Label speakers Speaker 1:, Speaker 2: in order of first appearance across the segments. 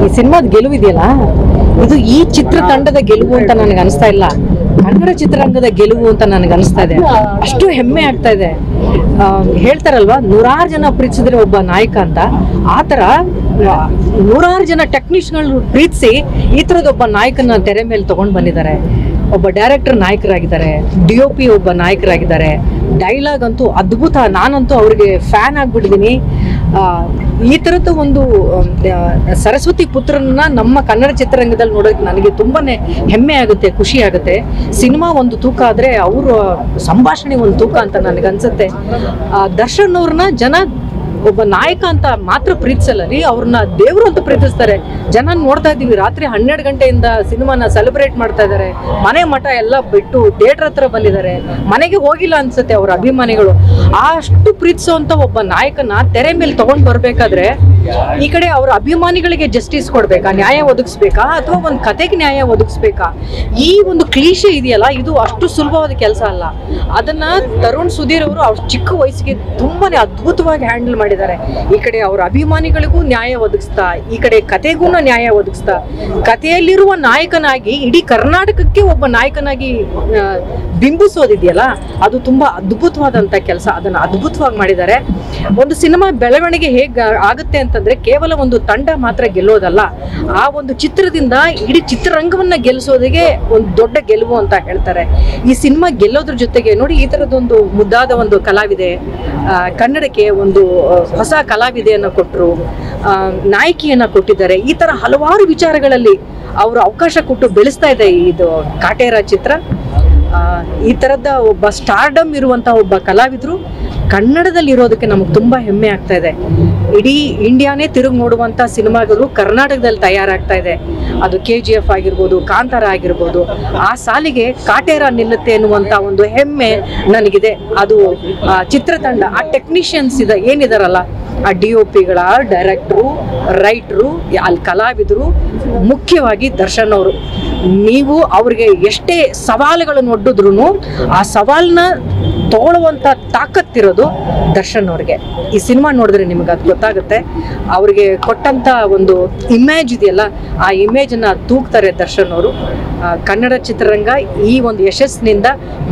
Speaker 1: ಈ ಸಿನಿಮಾದ ಗೆಲುವು ಇದೆಯಲ್ಲ, ಇದು ಈ ಚಿತ್ರತಂಡದ ಗೆಲುವು ಅಂತ ನನಗೆ ಅನಿಸ್ತಾ ಇಲ್ಲ, ಕನ್ನಡ ಚಿತ್ರರಂಗದ ಗೆಲುವು ಅಂತ ನನಗೆ ಅನಿಸ್ತಾ ಇದೆ. ಅಷ್ಟು ಹೆಮ್ಮೆ ಆಗ್ತಾ ಇದೆ. ಹೇಳ್ತಾರಲ್ವಾ, 100 ಜನ ಪ್ರೀತಿಸಿದ್ರೆ ಒಬ್ಬ ನಾಯಕ ಅಂತ, ಆ ಥರ 100 ಜನ ಟೆಕ್ನಿಷಿಯನ್ಗಳು ಪ್ರೀತಿಸಿ ಈ ಥರದ ಒಬ್ಬ ನಾಯಕನ ತೆರೆ ಮೇಲೆ ತಗೊಂಡು ಬಂದಿದ್ದಾರೆ. ಒಬ್ಬ ಡೈರೆಕ್ಟರ್ ನಾಯಕರಾಗಿದ್ದಾರೆ, DOP ಒಬ್ಬ ನಾಯಕರಾಗಿದ್ದಾರೆ. ಡೈಲಾಗ್ ಅಂತೂ ಅದ್ಭುತ. ನಾನಂತೂ ಅವ್ರಿಗೆ ಫ್ಯಾನ್ ಆಗ್ಬಿಟ್ಟಿದ್ದೀನಿ. ಈ ಥರದ ಒಂದು ಸರಸ್ವತಿ ಪುತ್ರನ ನಮ್ಮ ಕನ್ನಡ ಚಿತ್ರರಂಗದಲ್ಲಿ ನೋಡೋಕೆ ನನಗೆ ತುಂಬಾನೇ ಹೆಮ್ಮೆ ಆಗುತ್ತೆ, ಖುಷಿ ಆಗುತ್ತೆ. ಸಿನಿಮಾ ಒಂದು ತೂಕ ಆದರೆ ಅವರ ಸಂಭಾಷಣೆ ಒಂದು ತೂಕ ಅಂತ ನನಗನ್ಸುತ್ತೆ. ದರ್ಶನ್ ಅವ್ರನ್ನ ಜನ ಒಬ್ಬ ನಾಯಕ ಅಂತ ಮಾತ್ರ ಪ್ರೀತಿಸಲ್ಲ ರೀ, ಅವ್ರನ್ನ ದೇವರು ಅಂತ ಪ್ರೀತಿಸ್ತಾರೆ. ಜನ ನೋಡ್ತಾ ಇದ್ದೀವಿ, ರಾತ್ರಿ 12 ಗಂಟೆಯಿಂದ ಸಿನಿಮಾನ ಸೆಲೆಬ್ರೇಟ್ ಮಾಡ್ತಾ ಇದ್ದಾರೆ. ಮನೆ ಮಠ ಎಲ್ಲ ಬಿಟ್ಟು ಥಿಯೇಟರ್ ಹತ್ರ ಬಂದಿದ್ದಾರೆ. ಮನೆಗೆ ಹೋಗಿಲ್ಲ ಅನ್ಸುತ್ತೆ ಅವ್ರ ಅಭಿಮಾನಿಗಳು. ಅಷ್ಟು ಪ್ರೀತಿಸುವಂತ ಒಬ್ಬ ನಾಯಕನ ತೆರೆ ಮೇಲೆ ತಗೊಂಡ್ ಬರ್ಬೇಕಾದ್ರೆ ಈ ಕಡೆ ಅವ್ರ ಅಭಿಮಾನಿಗಳಿಗೆ ಜಸ್ಟಿಸ್ ಕೊಡ್ಬೇಕಾ, ನ್ಯಾಯ ಒದಗಿಸ್ಬೇಕಾ, ಅಥವಾ ಒಂದು ಕತೆಗೆ ನ್ಯಾಯ ಒದಗಿಸ್ಬೇಕಾ? ಈ ಒಂದು ಕ್ಲೀಶೆ ಇದೆಯಲ್ಲ, ಇದು ಅಷ್ಟು ಸುಲಭವಾದ ಕೆಲಸ ಅಲ್ಲ. ಅದನ್ನ ತರುಣ್ ಸುಧೀರ್ ಅವರು ಅವ್ರ ಚಿಕ್ಕ ವಯಸ್ಸಿಗೆ ತುಂಬಾನೇ ಅದ್ಭುತವಾಗಿ ಹ್ಯಾಂಡಲ್ ಮಾಡಿದ್ದಾರೆ. ಈ ಕಡೆ ಅವ್ರ ಅಭಿಮಾನಿಗಳಿಗೂ ನ್ಯಾಯ ಒದಗಿಸ್ತಾ, ಈ ಕಡೆ ಕತೆಗೂ ನ್ಯಾಯ ಒದಗಿಸ್ತಾ, ಕಥೆಯಲ್ಲಿರುವ ನಾಯಕನಾಗಿ ಇಡೀ ಕರ್ನಾಟಕಕ್ಕೆ ಒಬ್ಬ ನಾಯಕನಾಗಿ ಬಿಂಬಿಸೋದಿದೆಯಲ್ಲ, ಅದು ತುಂಬಾ ಅದ್ಭುತವಾದಂತ ಕೆಲಸ. ಅದನ್ನ ಅದ್ಭುತವಾಗಿ ಮಾಡಿದ್ದಾರೆ. ಒಂದು ಸಿನಿಮಾ ಬೆಳವಣಿಗೆ ಹೇಗೆ ಆಗುತ್ತೆ ಅಂತಂದ್ರೆ ಕೇವಲ ಒಂದು ತಂಡ ಮಾತ್ರ ಗೆಲ್ಲೋದಲ್ಲ, ಆ ಒಂದು ಚಿತ್ರದಿಂದ ಇಡೀ ಚಿತ್ರರಂಗವನ್ನ ಗೆಲ್ಲಿಸೋದಿಗೆ ಒಂದು ದೊಡ್ಡ ಗೆಲುವು ಅಂತ ಹೇಳ್ತಾರೆ. ಈ ಸಿನಿಮಾ ಗೆಲ್ಲೋದ್ರ ಜೊತೆಗೆ ನೋಡಿ, ಈ ತರದೊಂದು ಮುದ್ದಾದ ಒಂದು ಕಲಾವಿದೆ, ಕನ್ನಡಕ್ಕೆ ಒಂದು ಹೊಸ ಕಲಾವಿದೆಯನ್ನ ಕೊಟ್ಟರು, ನಾಯಕಿಯನ್ನ ಕೊಟ್ಟಿದ್ದಾರೆ. ಈ ತರ ಹಲವಾರು ವಿಚಾರಗಳಲ್ಲಿ ಅವರು ಅವಕಾಶ ಕೊಟ್ಟು ಬೆಳೆಸ್ತಾ ಇದೆ ಇದು ಕಾಟೇರ ಚಿತ್ರ. ಈ ತರದ ಒಬ್ಬ ಸ್ಟಾರ್ಡಮ್ ಇರುವಂತ ಒಬ್ಬ ಕಲಾವಿದರು ಕನ್ನಡದಲ್ಲಿ ಇರೋದಕ್ಕೆ ನಮಗೆ ತುಂಬಾ ಹೆಮ್ಮೆ ಆಗ್ತಾ ಇದೆ. ಇಡೀ ಇಂಡಿಯಾನೇ ತಿರುಗಿ ನೋಡುವಂತ ಸಿನಿಮಾಗಳು ಕರ್ನಾಟಕದಲ್ಲಿ ತಯಾರಾಗ್ತಾ ಇದೆ. ಅದು KGF ಆಗಿರ್ಬೋದು, ಕಾಂತಾರ ಆಗಿರ್ಬೋದು. ಆ ಸಾಲಿಗೆ ಕಾಟೇರ ನಿಲ್ಲುತ್ತೆ ಅನ್ನುವಂತ ಒಂದು ಹೆಮ್ಮೆ ನನಗಿದೆ. ಅದು ಚಿತ್ರತಂಡ, ಆ ಟೆಕ್ನಿಷಿಯನ್ಸ್ ಏನಿದಾರಲ್ಲ, ಆ DOPಗಳ, ಡೈರೆಕ್ಟ್ರು, ರೈಟ್ರು, ಅಲ್ಲಿ ಕಲಾವಿದರು, ಮುಖ್ಯವಾಗಿ ದರ್ಶನ್ ಅವರು. ನೀವು ಅವ್ರಿಗೆ ಎಷ್ಟೇ ಸವಾಲುಗಳನ್ನು ಒಡ್ಡಿದ್ರು ಆ ಸವಾಲನ್ನ ತಗೊಳ್ಳುವಂತ ತಾಕತ್ತಿರೋದು ದರ್ಶನ್ ಅವ್ರಿಗೆ. ಈ ಸಿನಿಮಾ ನೋಡಿದ್ರೆ ನಿಮ್ಗೆ ಅದು ಗೊತ್ತಾಗುತ್ತೆ. ಅವ್ರಿಗೆ ಕೊಟ್ಟಂತ ಒಂದು ಇಮೇಜ್ ಇದೆಯಲ್ಲ, ಆ ಇಮೇಜನ್ನ ತೂಗ್ತಾರೆ ದರ್ಶನ್ ಅವರು. ಕನ್ನಡ ಚಿತ್ರರಂಗ ಈ ಒಂದು ಯಶಸ್ಸಿನಿಂದ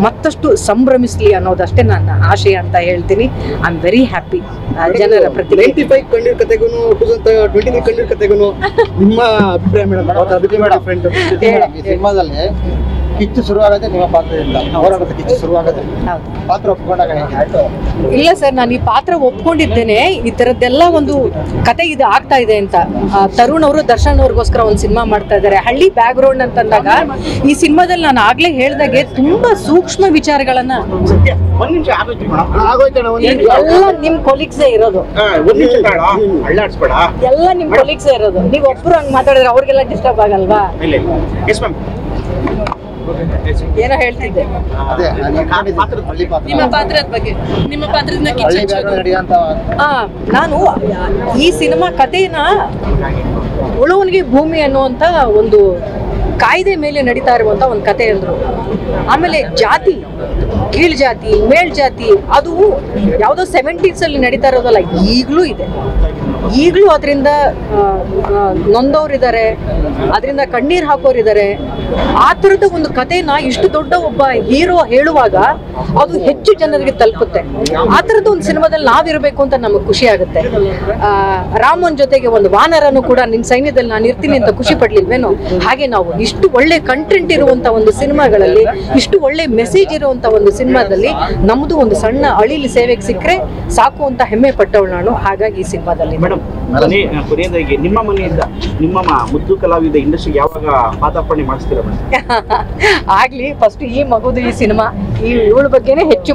Speaker 1: ಮತ್ತಷ್ಟು ಸಂಭ್ರಮಿಸ್ಲಿ ಅನ್ನೋದಷ್ಟೇ ನನ್ನ ಆಶಯ ಅಂತ ಹೇಳ್ತೀನಿ. I am very happy. ಜನರ ಪ್ರತಿ
Speaker 2: 95 ಕಣ್ಣೀರ್ ಕತೆಗೂ 2023 ಕಣ್ಣೀರ್ ಕತೆಗೂ ನಿಮ್ಮ ಅಭಿಪ್ರಾಯ ಮೇಡಮ್? ಸಿನಿಮಾದಲ್ಲಿ ಕಿಚ್ಚು ಶುರುವಾಗದೆ ನಿಮ್ಮ ಪಾತ್ರದಿಂದ, ಹೋರಾಟದ ಕಿಚ್ಚು ಶುರುವಾಗದೆ ಪಾತ್ರ ಒಪ್ಕೊಂಡಾಗ
Speaker 1: ಇಲ್ಲ ಸರ್, ನಾನು ಈ ಪಾತ್ರ ಒಪ್ಕೊಂಡಿದ್ದೇನೆ. ಈ ತರದ್ದೆಲ್ಲ ಒಂದು ಕತೆ ಇದು ಆಗ್ತಾ ಇದೆ ಅಂತ. ತರುಣ್ ಅವರು ದರ್ಶನ್ ಅವ್ರಿಗೋಸ್ಕರ ಒಂದು ಸಿನಿಮಾ ಮಾಡ್ತಾ ಇದ್ದಾರೆ, ಹಳ್ಳಿ ಬ್ಯಾಕ್ ಗ್ರೌಂಡ್ ಅಂತಂದಾಗ ಈ ಸಿನಿಮಾದಲ್ಲಿ ನಾನು ಆಗ್ಲೇ ಹೇಳ್ದಾಗೆ ತುಂಬಾ ಸೂಕ್ಷ್ಮ ವಿಚಾರಗಳನ್ನ ಎಲ್ಲ ನಿಮ್ ಕೊಲೀಗ್ಸೇ ಇರೋದು, ಎಲ್ಲ ನಿಮ್ ಕೊಲೀಗ್ಸೇ ಇರೋದು. ನೀವ್ ಒಬ್ರು ಹಂಗ್ ಮಾತಾಡಿದ್ರೆ ಅವ್ರಿಗೆಲ್ಲ ಡಿಸ್ಟರ್ಬ್ ಆಗಲ್ವಾ? ಏನೋ ಹೇಳ್ತಿದ್ದೆ ನಿಮ್ಮ ಪಾತ್ರದ ಬಗ್ಗೆ. ನಿಮ್ಮ ಪಾತ್ರದಿಂದ ನಾನು ಈ ಸಿನಿಮಾ ಕಥೆನ ಉಳುವನಿಗೆ ಭೂಮಿ ಅನ್ನುವಂತ ಒಂದು ಕಾಯ್ದೆ ಮೇಲೆ ನಡೀತಾ ಇರುವಂತ ಒಂದು ಕತೆ ಅಂದ್ರು. ಆಮೇಲೆ ಜಾತಿ, ಕೀಳ್ ಜಾತಿ, ಮೇಲ್ ಜಾತಿ, ಅದು ಯಾವುದೋ 70s ಅಲ್ಲಿ ನಡೀತಾ ಇರೋದಲ್ಲ, ಈಗಲೂ ಇದೆ. ಈಗಲೂ ಅದರಿಂದ ನೊಂದವ್ರಿದ್ದಾರೆ, ಅದರಿಂದ ಕಣ್ಣೀರ್ ಹಾಕೋರಿದ್ದಾರೆ. ಆ ಥರದ ಒಂದು ಕಥೆನ ಇಷ್ಟು ದೊಡ್ಡ ಒಬ್ಬ ಹೀರೋ ಹೇಳುವಾಗ ಅದು ಹೆಚ್ಚು ಜನರಿಗೆ ತಲುಪುತ್ತೆ. ಆ ಥರದ ಒಂದು ಸಿನಿಮಾದಲ್ಲಿ ನಾವಿರಬೇಕು ಅಂತ ನಮಗೆ ಖುಷಿ ಆಗುತ್ತೆ. ರಾಮನ್ ಜೊತೆಗೆ ಒಂದು ವಾನರನು ಕೂಡ ನಿನ್ನ ಸೈನ್ಯದಲ್ಲಿ ನಾನು ಇರ್ತೀನಿ ಅಂತ ಖುಷಿ ಪಡ್ಲಿಲ್ವೇನೋ, ಹಾಗೆ ನಾವು ಇಷ್ಟು ಒಳ್ಳೆ ಕಂಟೆಂಟ್ ಇರುವಂತ ಒಂದು ಸಿನಿಮಾಗಳಲ್ಲಿ, ಇಷ್ಟು ಒಳ್ಳೆ ಮೆಸೇಜ್ ಇರುವಂತ ಒಂದು ಸಿನಿಮಾದಲ್ಲಿ ನಮ್ದು ಒಂದು ಸಣ್ಣ ಅಳಿಲಿ ಸೇವೆಗೆ ಸಿಕ್ಕರೆ ಸಾಕು ಅಂತ ಹೆಮ್ಮೆ ಪಟ್ಟವಳು ನಾನು. ಹಾಗಾಗಿ ಈ ಸಿನಿಮಾದಲ್ಲಿ
Speaker 3: ಕೊನೆಯದಾಗಿ ನಿಮ್ಮ ಮನೆಯಿಂದ ನಿಮ್ಮ ಮುದ್ದು ಕಲಾವಿದ ಇಂಡಸ್ಟ್ರಿಗೆ ಯಾವಾಗ ಪಾದಾರ್ಪಣೆ ಮಾಡಿಸ್ತೀರಾ?
Speaker 1: ಆಗ್ಲಿ, ಫಸ್ಟ್ ಈ ಮಗುದು ಈ ಸಿನಿಮಾ, ಈ ಇವಳ ಬಗ್ಗೆನೇ ಹೆಚ್ಚು